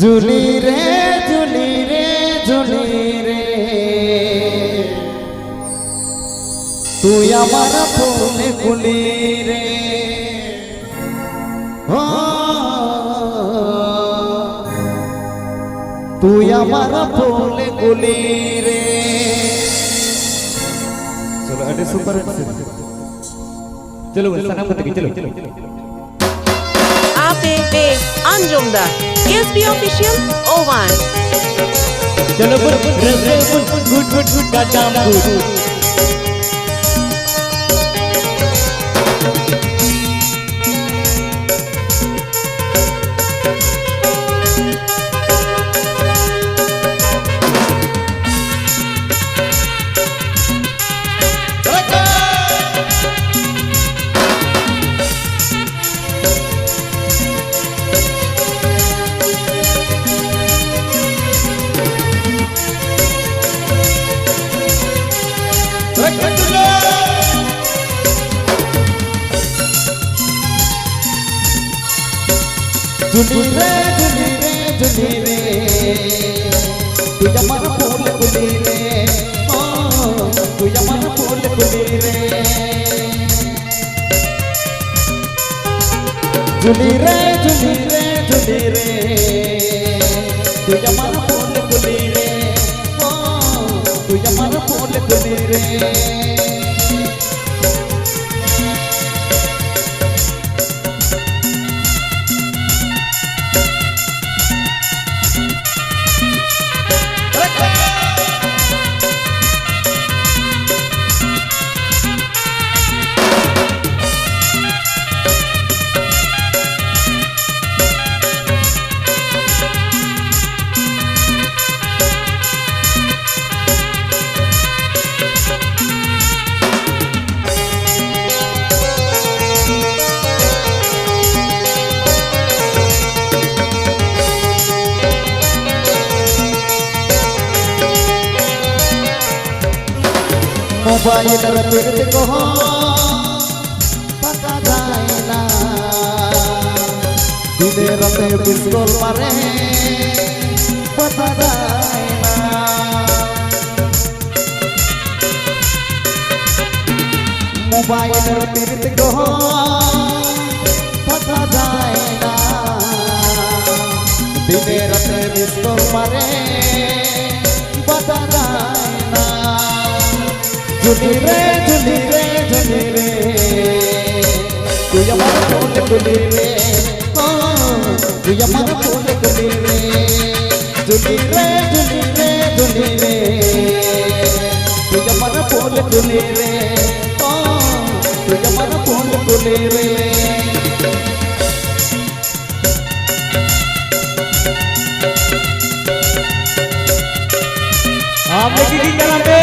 झुली रे झुली रे झुली रे তুই আমার ফুলে গুলি রে তুই আমার ফুলে গুলি রে চলো এটা সুপার চলো সালাম করতে চলো APP Anjumda SB Official O1 चलो गुड गुड गुड गुड का काम गुड झुली रे झुली रे झुली रे तुझ्या मन फूल गुली रे तुझ्या मन फूल गुली रे झुली रे झुली रे झुली रे तुझ्या मन फूल गुली रे तुझ्या मन फूल गुली रे मोबाइल रखते को पता जाए ना दिने रते बिस्कुल मारे पता जाए ना मोबाइल रखते को पता जाए ना दिने रते बिस्कुल मारे पता जाए ना झुली रे झुली रे झुली रे तुझ्या मन फूल गुली रे तुझ्या मन फूल गुली रे झुली रे झुली रे झुली रे तुझ्या मन फूल गुली रे तुझ्या मन फूल गुली रे आप लेके की कराते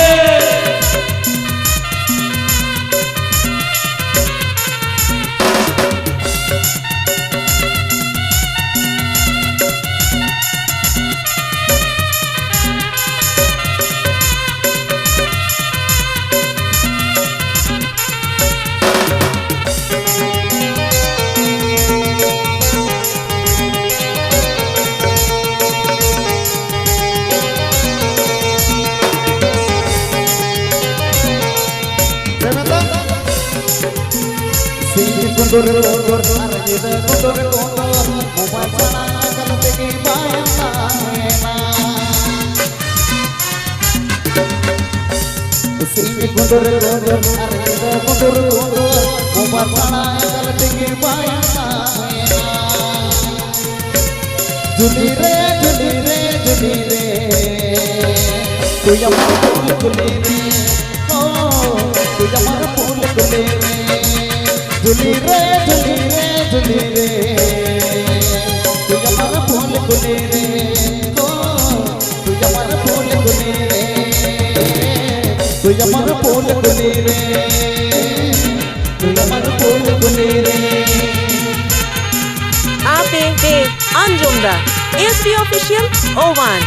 Kundur kundur arjida kundur kundur mubasana kaltegi bayana sini kundur kundur arjida kundur kundur mubasana kaltegi bayana झुली रे झुली रे झुली रे तुझ्या मन फूल गुली रे तुझ्या मन फूल गुली रे झुली रे झुली रे झुली रे तुझ्या मन फूल गुली रे तुझ्या मन फूल गुली रे तुझ्या मन फूल गुली रे तुझ्या मन फूल गुली रे APP Anjumda SB Official O1